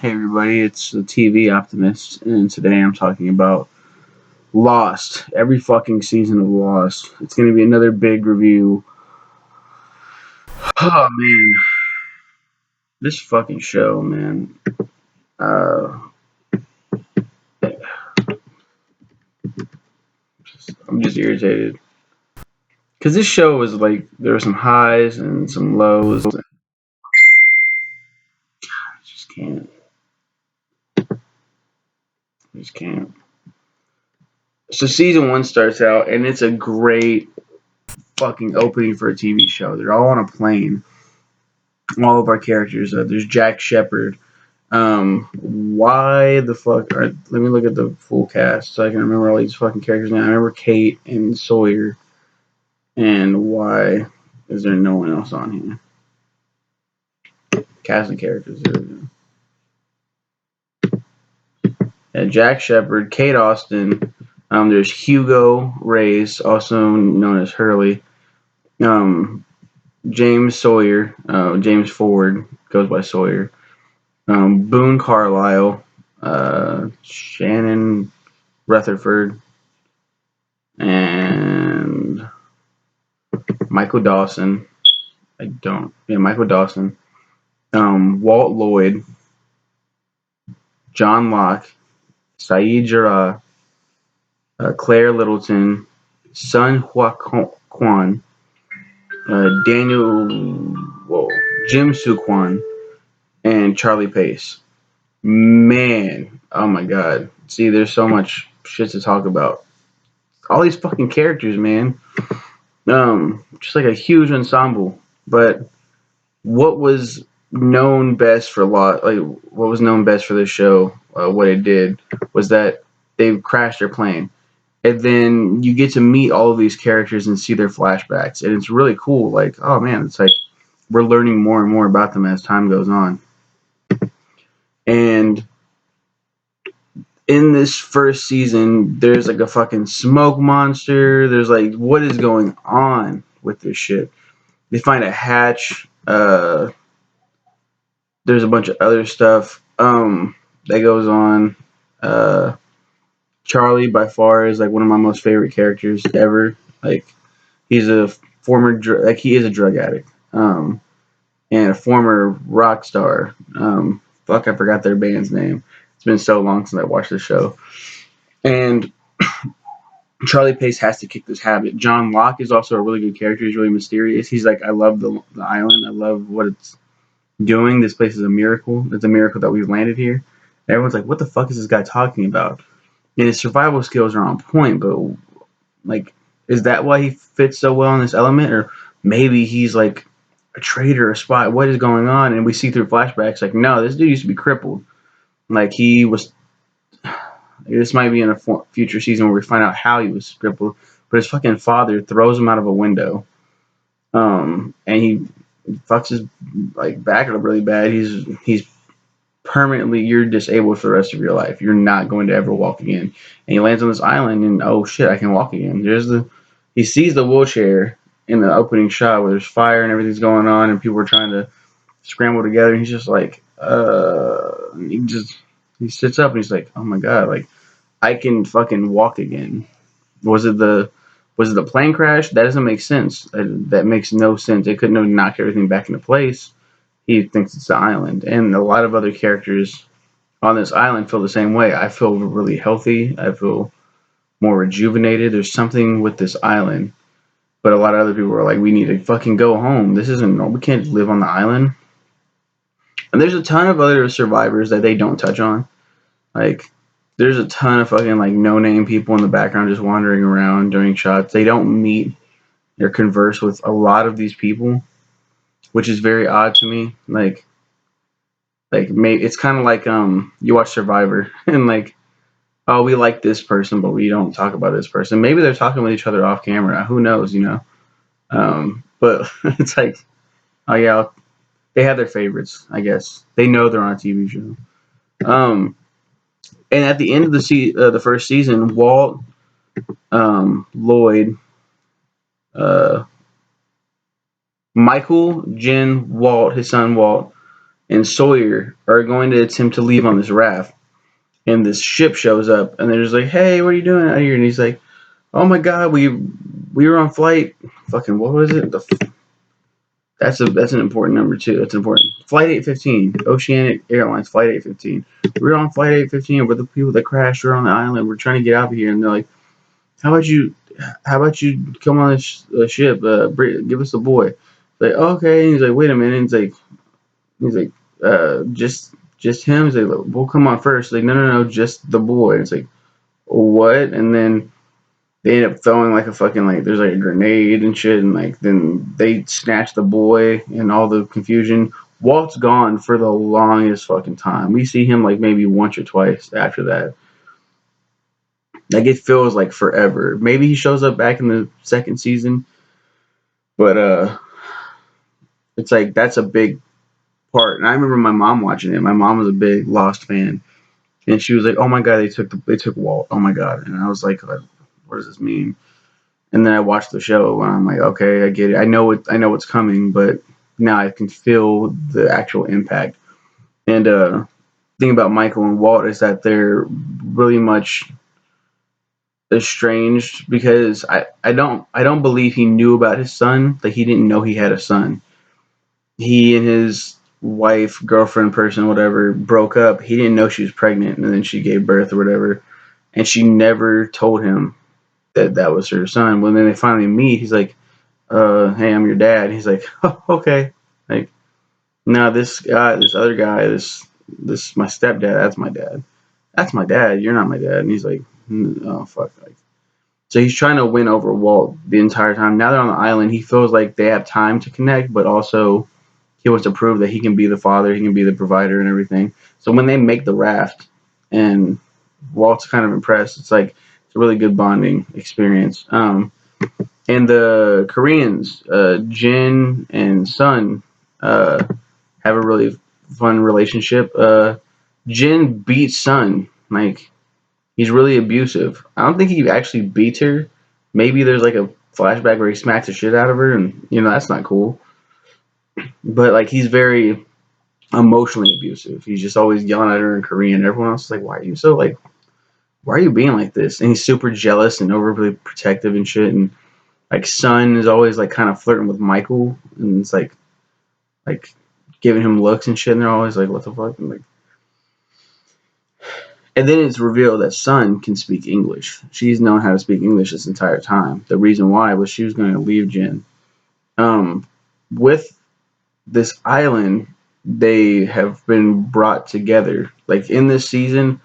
Hey everybody, it's the TV Optimist, and today I'm talking about Lost. Every fucking season of Lost. It's gonna be another big review. Oh man, this fucking show, man. Uh, I'm just irritated because this show was like there were some highs and some lows. I just can't. I just can't. So season one starts out, and it's a great fucking opening for a TV show. They're all on a plane. All of our characters. There's Jack Shepherd. Why the fuck? Let me look at the full cast so I can remember all these fucking characters now. I remember Kate and Sawyer. And why is there no one else on here? Casting characters. There we go. Yeah, Jack Shepherd, Kate Austin. There's Hugo Reyes, also known as Hurley. Um, James Sawyer. James Ford goes by Sawyer. Boon Carlisle. Shannon Rutherford. And Michael Dawson. Michael Dawson. Walt Lloyd. John Locke. Saeed Jarrah. Claire Littleton. Sun Hua Kwan. Daniel. Whoa. Jim Soo Kwan. And Charlie Pace. Man. Oh my god. See, there's so much shit to talk about. All these fucking characters, man. Just like a huge ensemble. But what was known best for what was known best for this show, what it did was that they crashed their plane, and then you get to meet all of these characters and see their flashbacks, and it's really cool. Like, oh man, it's like we're learning more and more about them as time goes on. And in this first season, there's like a fucking smoke monster. There's like, what is going on with this shit? They find a hatch. There's a bunch of other stuff that goes on. Uh, Charlie by far is like one of my most favorite characters ever. Like he's a he is a drug addict and a former rock star. Fuck, I forgot their band's name. It's been so long since I watched the show. And Charlie Pace has to kick this habit. John Locke is also a really good character. He's really mysterious. He's like, I love the island. I love what it's doing. This place is a miracle. It's a miracle that we've landed here. And everyone's like, what the fuck is this guy talking about? And his survival skills are on point, but like, is that why he fits so well in this element? Or maybe he's like a traitor, a spy. What is going on? And we see through flashbacks, like, no, this dude used to be crippled. Like he was. This might be in a future season where we find out how he was crippled. But his fucking father throws him out of a window, and he fucks his like back up really bad. He's permanently, you're disabled for the rest of your life. You're not going to ever walk again. And he lands on this island, and oh shit, I can walk again. He sees the wheelchair in the opening shot where there's fire and everything's going on, and people are trying to scramble together. And he's just like, he sits up and he's like, oh my god, like I can fucking walk again. Was it the plane crash? That doesn't make sense. That makes no sense. It couldn't have knocked everything back into place. He thinks it's the island, and a lot of other characters on this island feel the same way. I feel really healthy. I feel more rejuvenated. There's something with this island, but a lot of other people are like, we need to fucking go home. This isn't normal. We can't live on the island. And there's a ton of other survivors that they don't touch on. Like, there's a ton of fucking like no name people in the background just wandering around during shots. They don't meet or converse with a lot of these people, which is very odd to me. Like maybe it's kind of like you watch Survivor and like, oh, we like this person but we don't talk about this person. Maybe they're talking with each other off camera. Who knows, you know? But it's like, oh yeah, they have their favorites. I guess they know they're on a TV show. And at the end of the first season, Walt, Lloyd, uh, Michael, Jen, Walt, his son Walt, and Sawyer are going to attempt to leave on this raft. And this ship shows up, and they're just like, "Hey, what are you doing out here?" And he's like, "Oh my God, we were on flight. Fucking what was it? That's an important number too. That's important. Flight 815, Oceanic Airlines, Flight 815. We're on Flight 815. We're the people that crashed. We're on the island. We're trying to get out of here." And they're like, "How about you? How about you come on this ship? Give us the boy." Like, okay. And he's like, "Wait a minute." And he's like, just him. He's like, "We'll come on first." Like, no, just the boy. It's like, what? And then they end up throwing like a fucking like there's like a grenade and shit, and like then they snatch the boy and all the confusion. Walt's gone for the longest fucking time. We see him like maybe once or twice after that. Like it feels like forever. Maybe he shows up back in the second season, but it's like that's a big part. And I remember my mom watching it. My mom was a big Lost fan, and she was like, "Oh my God, they took Walt. Oh my God!" And I was like, "What does this mean?" And then I watched the show, and I'm like, "Okay, I get it. I know what's coming, but now I can feel the actual impact." And the thing about Michael and Walt is that they're really much estranged because I don't believe he knew about his son. Like he didn't know he had a son. He and his wife, girlfriend, person, whatever, broke up. He didn't know she was pregnant, and then she gave birth or whatever, and she never told him that that was her son. When then they finally meet, he's like, "Hey, I'm your dad." He's like, "Oh, okay." Like, no, this guy, this other guy, this my stepdad. That's my dad. That's my dad. You're not my dad. And he's like, "Oh fuck." Like, so he's trying to win over Walt the entire time. Now they're on the island. He feels like they have time to connect, but also he wants to prove that he can be the father, he can be the provider, and everything. So when they make the raft, and Walt's kind of impressed, it's like it's a really good bonding experience. And the Koreans, Jin and Sun, have a really fun relationship. Jin beats Sun. Like, he's really abusive. I don't think he actually beats her. Maybe there's like a flashback where he smacks the shit out of her, and that's not cool. But like, he's very emotionally abusive. He's just always yelling at her in Korean. Everyone else is like, "Why are you so like? Why are you being like this?" And he's super jealous and overly protective and shit. And like, Sun is always like kind of flirting with Michael, and it's like giving him looks and shit. And they're always like, "What the fuck?" And then it's revealed that Sun can speak English. She's known how to speak English this entire time. The reason why was she was going to leave Jin. Um, with this island, they have been brought together. Like in this season,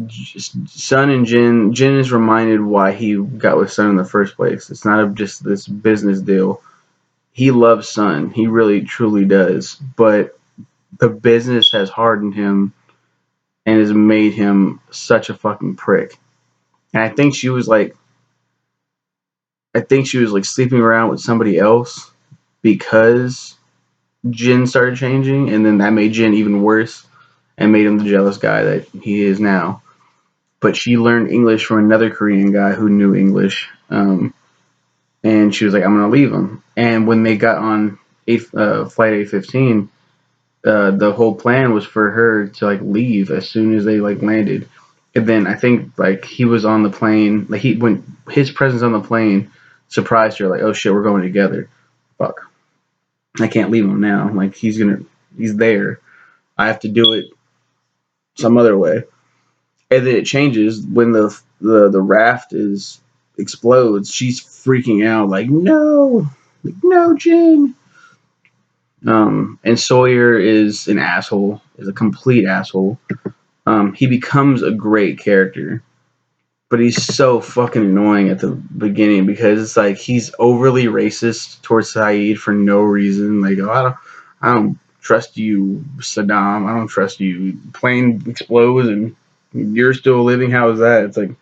Sun and Jin is reminded why he got with Sun in the first place. It's not just this business deal. He loves Sun. He really truly does. But the business has hardened him and has made him such a fucking prick. And I think she was like sleeping around with somebody else because Jin started changing, and then that made Jin even worse and made him the jealous guy that he is now. But she learned English from another Korean guy who knew English, and she was like, "I'm gonna leave him." And when they got on flight 815, the whole plan was for her to like leave as soon as they like landed. And then I think like he was on the plane, like he when his presence on the plane surprised her, like, "Oh shit, we're going together. Fuck, I can't leave him now. Like he's there. I have to do it some other way." And then it changes when the raft is explodes. She's freaking out, like no, Jin. And Sawyer is an asshole, is a complete asshole. He becomes a great character, but he's so fucking annoying at the beginning because it's like he's overly racist towards Saeed for no reason. Like, "Oh, I don't trust you, Saddam. I don't trust you. Plane explodes and you're still living. How is that?" It's like,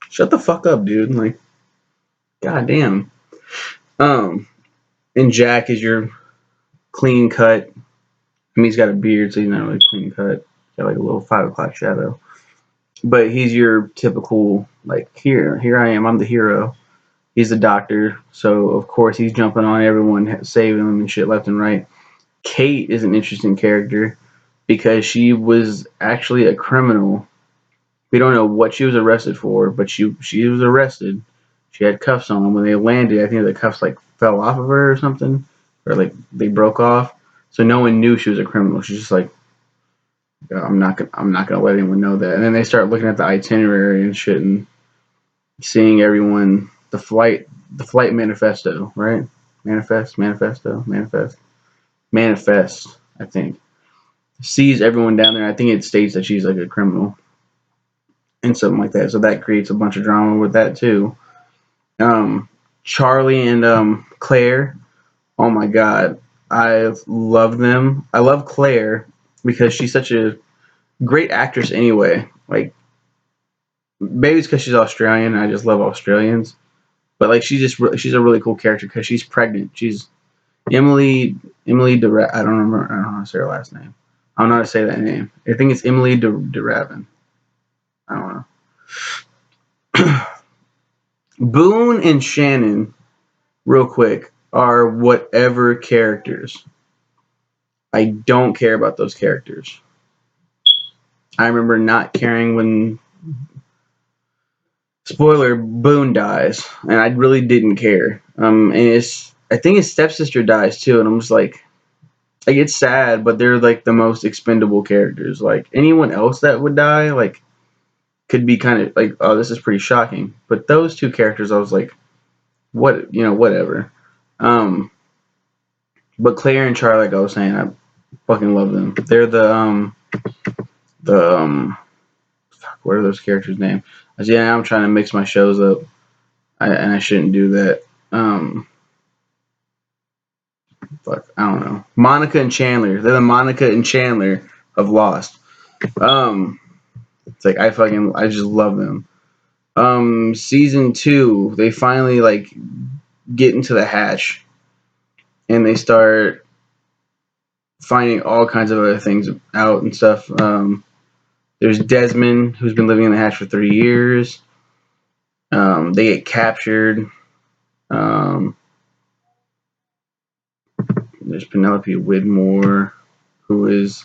shut the fuck up, dude. Like, goddamn. Um, and Jack is your clean cut. I mean, he's got a beard, so he's not really clean cut. Got like a little 5 o'clock shadow. But he's your typical, like, here I am, I'm the hero. He's the doctor, so of course he's jumping on everyone, saving them and shit left and right. Kate is an interesting character because she was actually a criminal. We don't know what she was arrested for, but she was arrested. She had cuffs on. When they landed, I think the cuffs like fell off of her or something, or like they broke off. So no one knew she was a criminal. She's just like, I'm not gonna let anyone know that. And then they start looking at the itinerary and shit and seeing everyone the flight manifesto, right? Manifest. I think sees everyone down there. I think it states that she's like a criminal and something like that. So that creates a bunch of drama with that too. Um, Charlie and Claire. Oh my god, I love them. I love Claire because she's such a great actress anyway. Like maybe it's because she's Australian. And I just love Australians. But like she's a really cool character because she's pregnant. She's Emily I don't remember. I don't know how to say her last name. I don't know how to say that name. I think it's Emily DeRavin. I don't know. Boon and Shannon, real quick, are whatever characters. I don't care about those characters. I remember not caring when spoiler Boon dies, and I really didn't care. And I think his stepsister dies too, and I'm just like it's sad, but they're like the most expendable characters. Like anyone else that would die, like could be kind of like, oh, this is pretty shocking. But those two characters, I was like, what, whatever. Um, but Claire and Charlie, like I was saying, I fucking love them. They're the what are those characters' name? Yeah, I'm trying to mix my shows up, and I shouldn't do that. Fuck, I don't know. Monica and Chandler. They're the Monica and Chandler of Lost. Um, it's like I just love them. Season 2, they finally like get into the hatch, and they start finding all kinds of other things out and stuff. There's Desmond, who's been living in the hatch for 3 years. They get captured. Um, there's Penelope Widmore, who is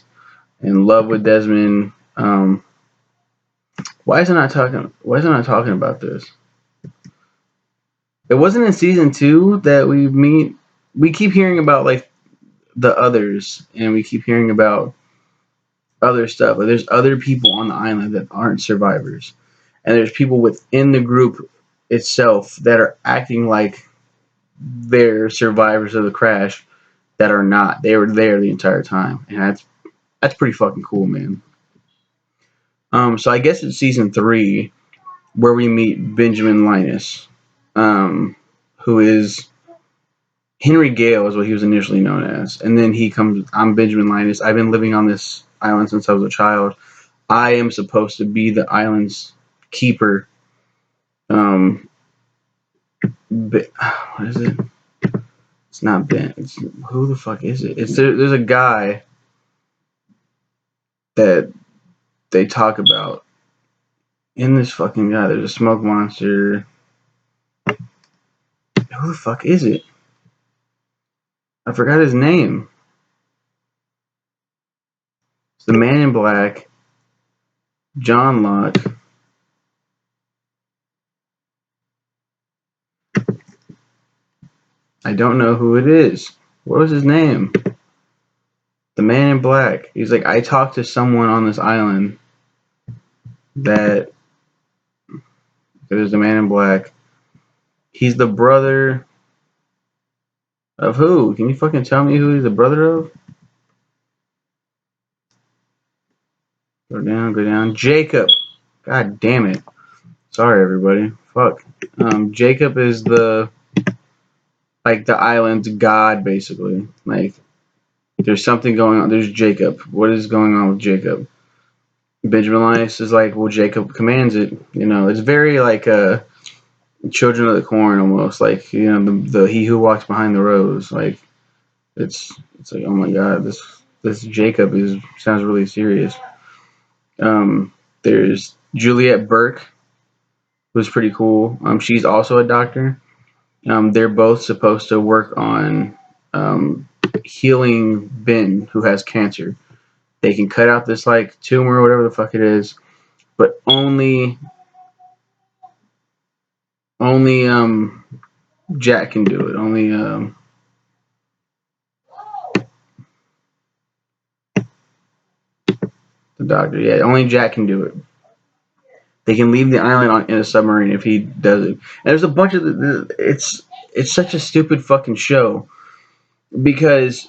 in love with Desmond. Why is it not talking about this? It wasn't in season 2 that we meet. We keep hearing about like the others, and we keep hearing about other stuff. Like there's other people on the island that aren't survivors, and there's people within the group itself that are acting like they're survivors of the crash that are not. They were there the entire time, and that's pretty fucking cool, man. So I guess it's season 3 where we meet Benjamin Linus, who is Henry Gale is what he was initially known as, and then he comes. I'm Benjamin Linus. I've been living on this island since I was a child. I am supposed to be the island's keeper. Um, what is it? It's not Ben. Who the fuck is it? There's a guy that they talk about in this fucking guy. There's a smoke monster. Who the fuck is it? I forgot his name. It's the Man in Black, John Locke. I don't know who it is. What was his name? The Man in Black. He's like, I talked to someone on this island that there's the Man in Black. He's the brother of who? Can you fucking tell me who he's the brother of? Go down, go down. Jacob. God damn it. Sorry, everybody. Fuck. Jacob is the island's god, basically. Like, there's something going on. There's Jacob. What is going on with Jacob? Benjamin Linus is like, well, Jacob commands it. It's very like Children of the Corn almost. Like, the he who walks behind the rose. Like, it's like, oh my god, this Jacob sounds really serious. There's Juliet Burke, who's pretty cool. She's also a doctor. They're both supposed to work on healing Ben who has cancer. They can cut out this like tumor or whatever the fuck it is, but only Jack can do it. Only the doctor. Yeah, only Jack can do it. They can leave the island in a submarine if he does it. And there's a bunch of it's such a stupid fucking show because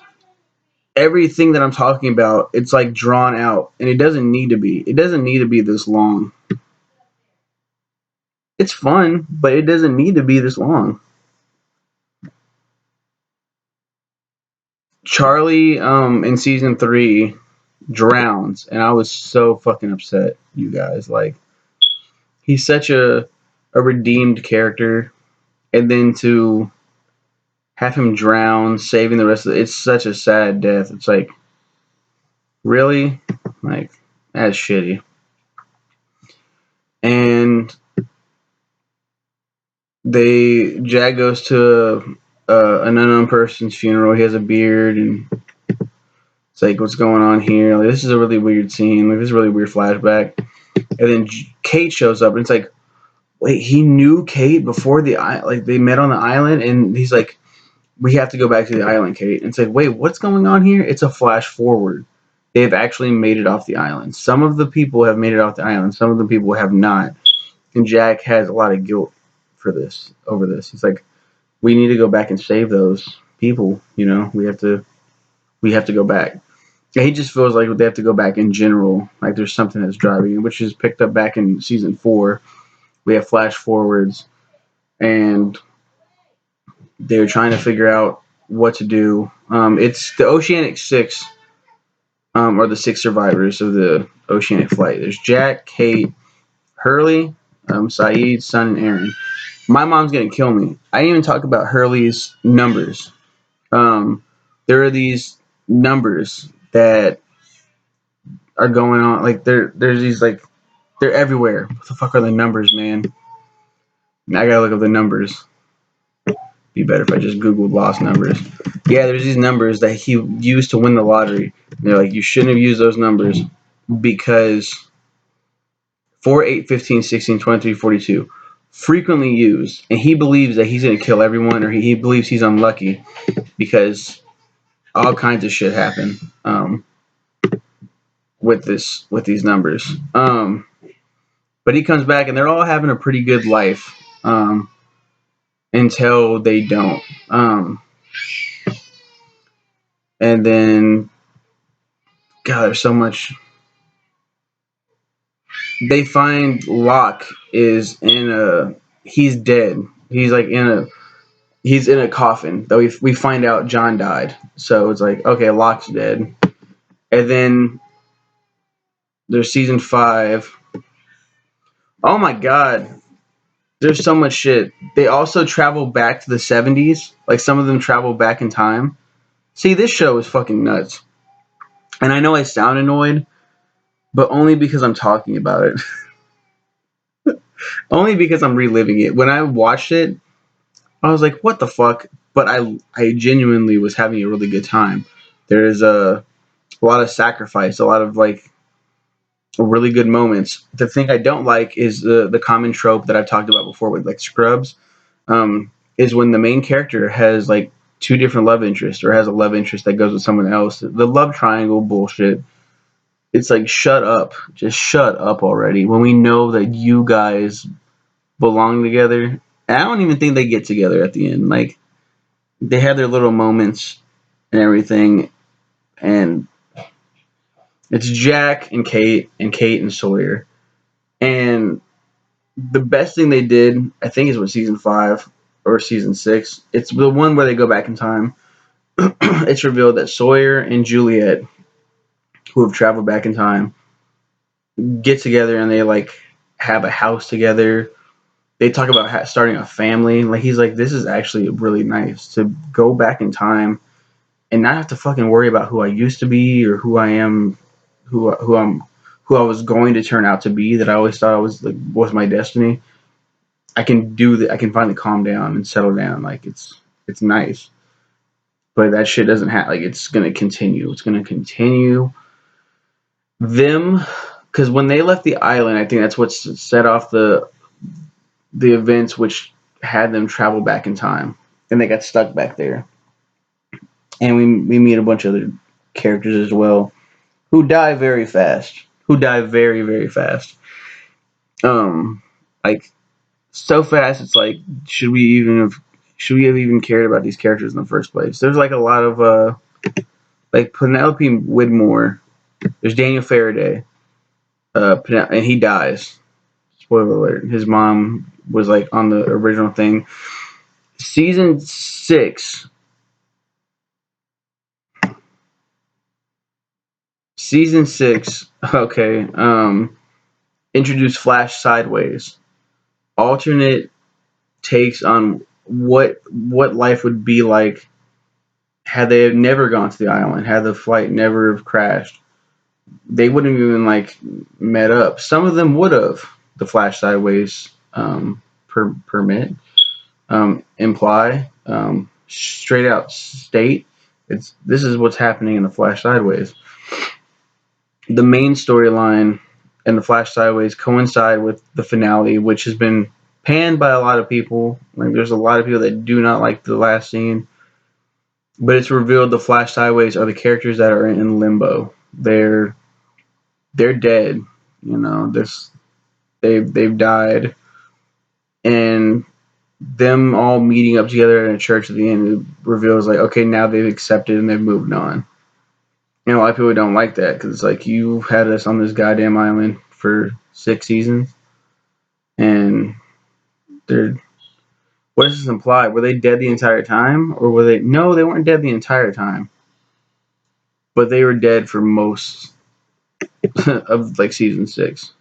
everything that I'm talking about, it's like drawn out, and it doesn't need to be. It doesn't need to be this long. It's fun, but it doesn't need to be this long. Charlie, in season 3, drowns, and I was so fucking upset. You guys, like, he's such a redeemed character, and then to have him drown, saving the rest of it's such a sad death. It's like, really, like, that's shitty. And Jack goes to an unknown person's funeral. He has a beard, and it's like, what's going on here? Like, this is a really weird scene. Like, this is a really weird flashback. And then Kate shows up, and it's like, wait, he knew Kate before they met on the island, and he's like, we have to go back to the island, Kate. And it's like, wait, what's going on here? It's a flash forward. They've actually made it off the island. Some of the people have made it off the island. Some of the people have not. And Jack has a lot of guilt over this. He's like, we need to go back and save those people. You know, we have to go back. And he just feels like they have to go back in general. Like there's something that's driving it, which is picked up back in season 4. We have flash forwards, and they're trying to figure out what to do. It's the Oceanic 6, or the 6 survivors of the Oceanic flight. There's Jack, Kate, Hurley, Saeed, Sun, and Aaron. My mom's gonna kill me. I didn't even talk about Hurley's numbers. There are these numbers that are going on. Like there's these like they're everywhere. What the fuck are the numbers, man? I gotta look up the numbers. Be better if I just Googled lost numbers. Yeah, there's these numbers that he used to win the lottery. And they're like, you shouldn't have used those numbers because 4, 8, 15, 16, 23, 42 frequently used. And he believes that he's going to kill everyone, or he believes he's unlucky because all kinds of shit happen with these numbers. But he comes back and they're all having a pretty good life until they don't. And then, God, there's so much. They find Locke is he's dead. He's in a coffin. Though we find out John died. So it's like, okay, Locke's dead. And then there's season 5. Oh my God. There's so much shit. They also travel back to the 70s. Like some of them travel back in time. See, this show is fucking nuts. And I know I sound annoyed, but only because I'm talking about it. Only because I'm reliving it. When I watched it, I was like, what the fuck? But I genuinely was having a really good time. There is a lot of sacrifice, a lot of like really good moments. The thing I don't like is the common trope that I've talked about before with like Scrubs, is when the main character has like 2 different love interests or has a love interest that goes with someone else. The love triangle bullshit. It's like, shut up. Just shut up already. When we know that you guys belong together. And I don't even think they get together at the end. Like, they have their little moments and everything. And it's Jack and Kate and Sawyer. And the best thing they did, I think, is what season 5 or season 6. It's the one where they go back in time. It's revealed that Sawyer and Juliet, who have traveled back in time, get together and they like have a house together. They talk about starting a family. Like he's like, this is actually really nice to go back in time and not have to fucking worry about who I used to be or who I am, who I was going to turn out to be. That I always thought I was my destiny. I can do that. I can finally calm down and settle down. Like it's nice. but that shit doesn't have, like, it's gonna continue. It's gonna continue. Them, because when they left the island, I think that's what set off the events which had them travel back in time, and they got stuck back there. And we meet a bunch of other characters as well who die very fast. Who die very, very fast. Like, so fast. It's like, should we have even cared about these characters in the first place? There's like a lot of like Penelope Widmore. There's Daniel Faraday. And he dies. Spoiler alert. His mom was like on the original thing. Season 6. Season 6. Okay. Introduced Flash sideways. Alternate takes on what life would be like had they never gone to the island, had the flight never have crashed. They wouldn't have even like met up. Some of them would have. The Flash sideways permit imply straight out state this is what's happening in the Flash sideways. The main storyline and the Flash sideways coincide with the finale, which has been panned by a lot of people. Like, there's a lot of people that do not like the last scene, but it's revealed the Flash sideways are the characters that are in limbo. They're dead. You know, they've died, and them all meeting up together in a church at the end, it reveals like, okay, now they've accepted and they've moved on. And a lot of people don't like that because it's like, you had us on this goddamn island for 6 seasons, and they're. What does this imply? Were they dead the entire time, or were they? No, they weren't dead the entire time, but they were dead for most of like season 6.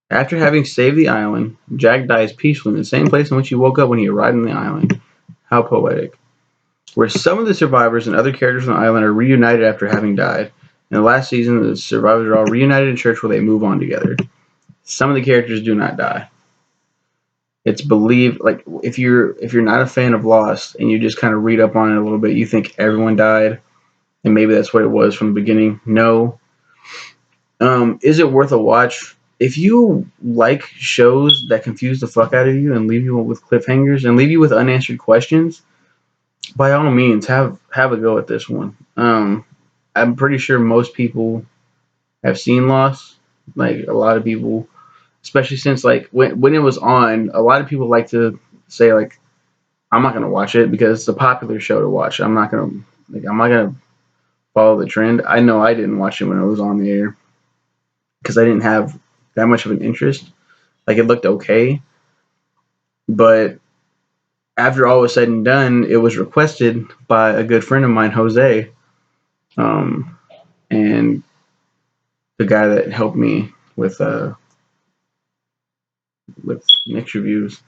After having saved the island, Jack dies peacefully in the same place in which he woke up when he arrived on the island. How poetic. Where some of the survivors and other characters on the island are reunited after having died. In the last season, the survivors are all reunited in church where they move on together. Some of the characters do not die. It's believed, like, if you're not a fan of Lost and you just kind of read up on it a little bit, you think everyone died, and maybe that's what it was from the beginning. No. Is it worth a watch? If you like shows that confuse the fuck out of you and leave you with cliffhangers and leave you with unanswered questions, by all means, have a go at this one. I'm pretty sure most people have seen Lost. Like, a lot of people, especially since like when it was on, a lot of people like to say like, I'm not gonna watch it because it's a popular show to watch. I'm not gonna follow the trend. I know I didn't watch it when it was on the air because I didn't have that much of an interest. Like, it looked okay, but after all was said and done, it was requested by a good friend of mine, Jose, and the guy that helped me with mixed reviews.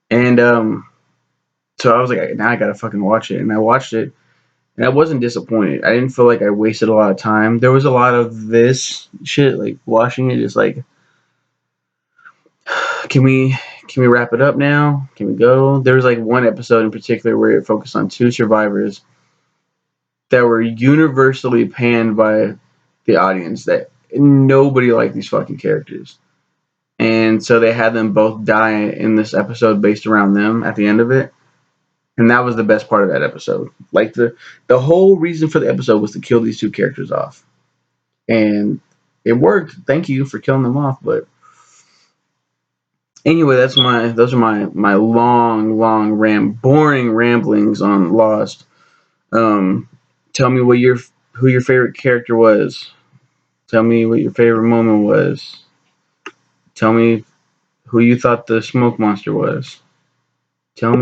And so I was like, now I gotta fucking watch it. And I watched it, and I wasn't disappointed. I didn't feel like I wasted a lot of time. There was a lot of this shit, like watching it, just like, can we wrap it up now? Can we go? There was like one episode in particular where it focused on 2 survivors that were universally panned by the audience, that nobody liked these fucking characters. And so they had them both die in this episode based around them at the end of it. And that was the best part of that episode. Like, the whole reason for the episode was to kill these 2 characters off. And it worked. Thank you for killing them off. But anyway, those are my long boring ramblings on Lost. Tell me who your favorite character was. Tell me what your favorite moment was. Tell me who you thought the smoke monster was. Tell me